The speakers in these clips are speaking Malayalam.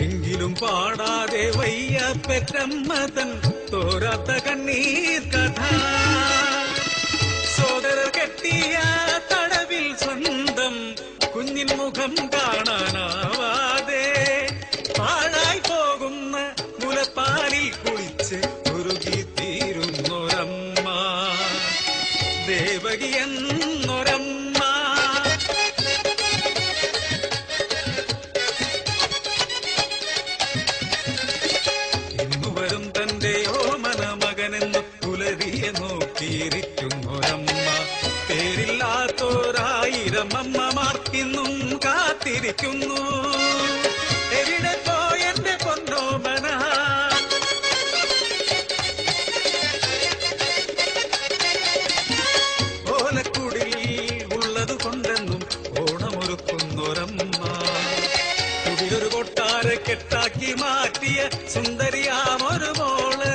എങ്കിലും പാടാതെ വയ്യ പെറ്റമ്മതൻ തോരാത്ത കണ്ണീർ കഥ സോദരർ കെട്ടിയ തടവിൽ സ്വന്തം കുഞ്ഞിൻ മുഖം കാണാനാവാതെ പാഴായി പോകുന്ന മുലപ്പാലിൽ കുളിച്ച് ഉരുകി തീരുന്നൊരമ്മ ദേവകി എന്നൊരമ്മ. ഇന്നുവരും തന്റെ ഓമന മകനെന്ന് പുലരിയെ നോക്കിയിരിക്കുന്നൊരമ്മ. പേരില്ലാത്തോരായിരം അമ്മമാർ ഇന്നും കാത്തിരിക്കുന്നു. എവിടെ പോയെന്റെ പൊന്നോമന? ഓലക്കുടിൽ ഉള്ളത് കൊണ്ടെന്നും ഓണമൊരുക്കുന്നൊരമ്മ. കുടിലൊരു കൊട്ടാരക്കെട്ടാക്കി മാറ്റിയ സുന്ദരിയാമൊരു മോള്.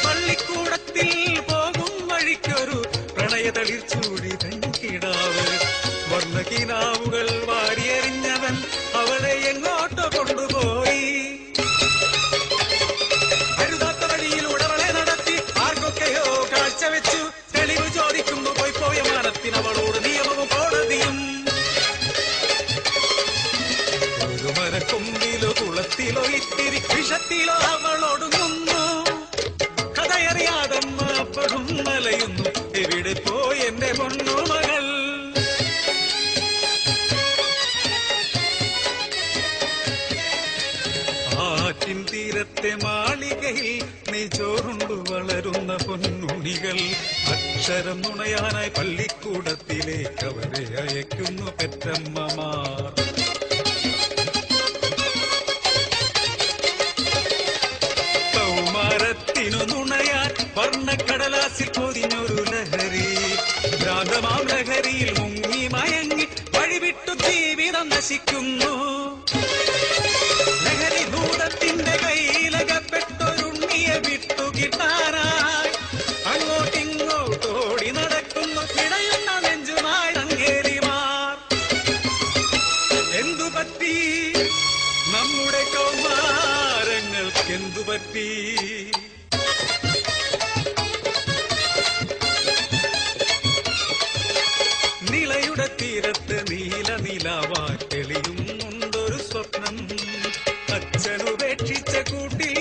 പള്ളിക്കൂടത്തിൽ പോകും വഴിക്കൊരു പ്രണയതളിർ ചൂടി തൻകിടാവ്. വർണ്ണകിനാവുകൾ വാരിയെറിഞ്ഞവൻ അവളെ എങ്ങോട്ടോ കൊണ്ടുപോയി. അരുതാത്ത വഴിയിലൂടെ അവളെ നടത്തി ആർക്കൊക്കെയോ കാഴ്ചവെച്ചു. തെളിവ് ചോദിക്കുന്നു പോയ മാനത്തിന് അവളോട് നിയമവും കോടതിയും. ഒരു മരക്കൊമ്പിലോ കുളത്തിലോ ഇത്തിരി വിഷത്തിലോ അവളോടുങ്ങുന്നു. കഥയറിയാതമ്മ അപ്പോഴും മലയുന്നു. എവിടെ പോയി എന്റെ പൊന്നു മകൾ? ആറ്റിൻ തീരത്തെ മാളികയിൽ നെയ്ച്ചോറുണ്ടു വളരുന്ന പൊന്നുണികൾ. അക്ഷരം നുണയാനായി പള്ളിക്കൂടത്തിലേക്ക് അവരെ അയക്കുന്നു പെറ്റമ്മമാർ. കൗമാരത്തിനു നുണയാൻ വർണ്ണക്കടലാസിൽ പൊതിഞ്ഞൊരു ലഹരി. ഭ്രാന്തമാം ലഹരിയിൽ മുങ്ങി മയങ്ങി വഴിവിട്ടു ജീവിതം നശിക്കുന്നു. ലഹരി ഭൂതത്തിന്റെ കയ്യിലകപ്പെട്ടൊരുണ്ണിയെ വിട്ടുകിട്ടാനായി അങ്ങോട്ടിങ്ങോട്ടോടി നടക്കുന്നു പിടയുന്ന നെഞ്ചുമായി അങ്ങേരിമാർ. എന്തുപറ്റി നമ്മുടെ കൗമാരങ്ങൾക്കെന്തുപറ്റി? നിളയുടെ തീരത്ത് നീല നിലാവായി തെളിയുന്നുണ്ടൊരു സ്വപ്നം. അച്ഛനുപേക്ഷിച്ച കൂട്ടിൽ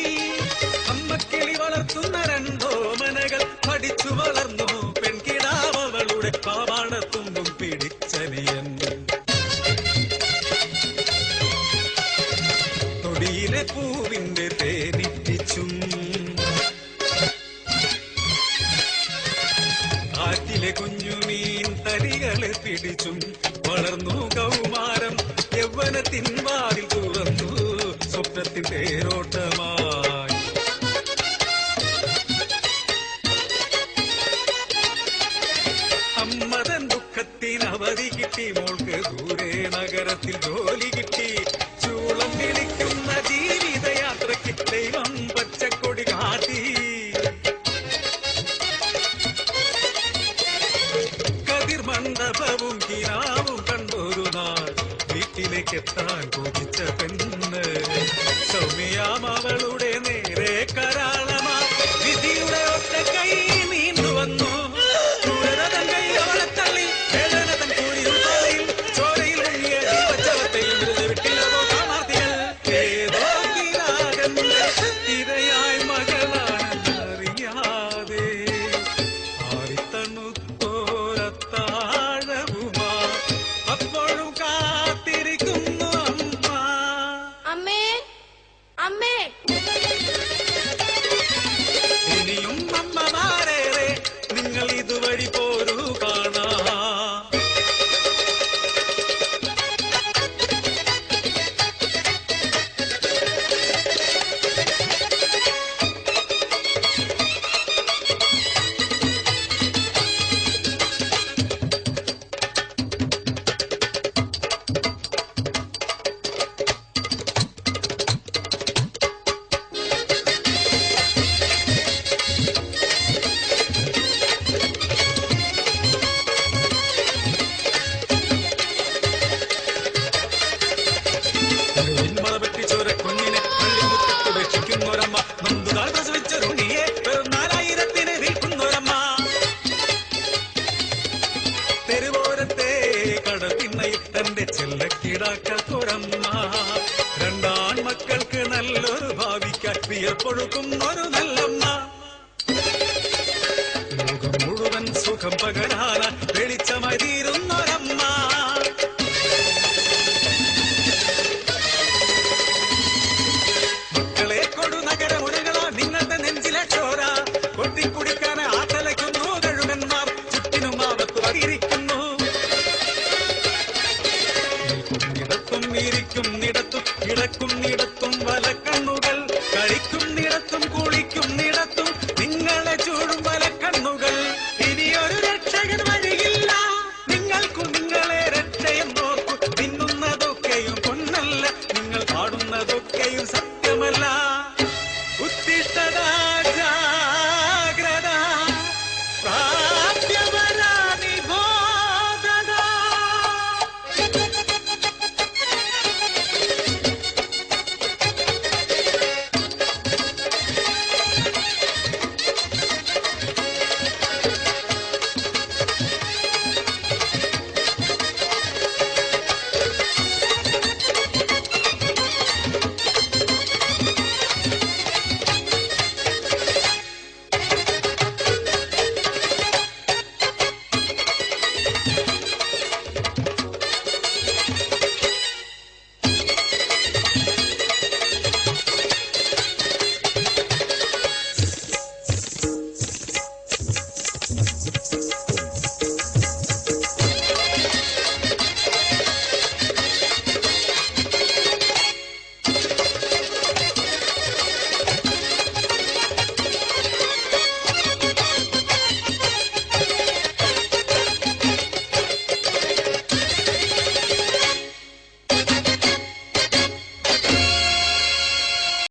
അമ്മക്കിളി വളർത്തുന്ന രണ്ടോ മനകൾ പഠിച്ചു വളർന്നു പെൺകിടാവളുടെ പാവാടത്തുമ്പും പിടിച്ചനിയൻ. തൊടിയിലെ പൂവിന്റെ തേനിപ്പിച്ചും കാറ്റിലെ കുഞ്ഞുമീൻ തരികളെ പിടിച്ചും വളർന്നു കൗമാരം. യൗവനത്തിൻ വാതിൽ തുറന്നു സ്വപ്നത്തിൽ തേരോട്ടമായി. അമ്മതൻ ദുഃഖത്തിന് അവധി കിട്ടി, മോൾക്ക് ദൂരെ നഗരത്തിൽ ജോലി കിട്ടി. ചൂളം വിളിക്കുന്ന ജീവിതയാത്രയ്ക്ക് ദൈവം പച്ചക്കൊടി കാട്ടി. കതിർ മണ്ഡപവും കിനാവും കണ്ടൊരു നാൾ വീട്ടിലേക്ക് എത്താൻ കൊതിച്ച പെണ്ണ്. സൗമ്യാം അവളുടെ നേരെ കരാളമാ വിധിയുടെ ഒറ്റ കൈ നീണ്ടു വന്നു. ഇനിയും അമ്മമാരേറെ നിങ്ങൾ ഇതുവഴി പോരൂ കാണാ. തെരുവോരത്തെ കടത്തിണ്ണയിൽ തന്റെ ചെല്ലക്കിടാക്കൊരമ്മ. രണ്ടാൺമക്കൾക്ക് നല്ലൊരു ഭാവിക്കാൻ വിയർപ്പൊഴുക്കുന്നൊരു നല്ലമ്മ. ലോകം മുഴുവൻ സുഖം പകരാന വെളിച്ചമായി തീരുന്നൊരമ്മ. മക്കളെ കൊടു നഗരമുറകളാ നിങ്ങളുടെ നെഞ്ചിലെ ചോര. കൊട്ടിക്കുടിക്കാൻ ആട്ടലയ്ക്കുന്നു കഴുകന്മാർ, ചുറ്റിനും ആപത്ത് വരിയിരിക്കുന്നു. ഇരിക്കുന്നിടത്തും കിടക്കുന്നിടത്തും വലക്കണ്ണുകൾ, കഴിക്കുന്നിടത്തും കുളിക്കുന്നിടത്തും നിങ്ങളെ ചൂടും വലക്കണ്ണുകൾ. ഇനിയൊരു രക്ഷകൻ വഴിയില്ല നിങ്ങൾക്കു, നിങ്ങളെ രക്ഷയും നോക്കൂ. തിന്നുന്നതൊക്കെയും പൊന്നല്ല, നിങ്ങൾ പാടുന്നതൊക്കെയും സത്യമല്ല.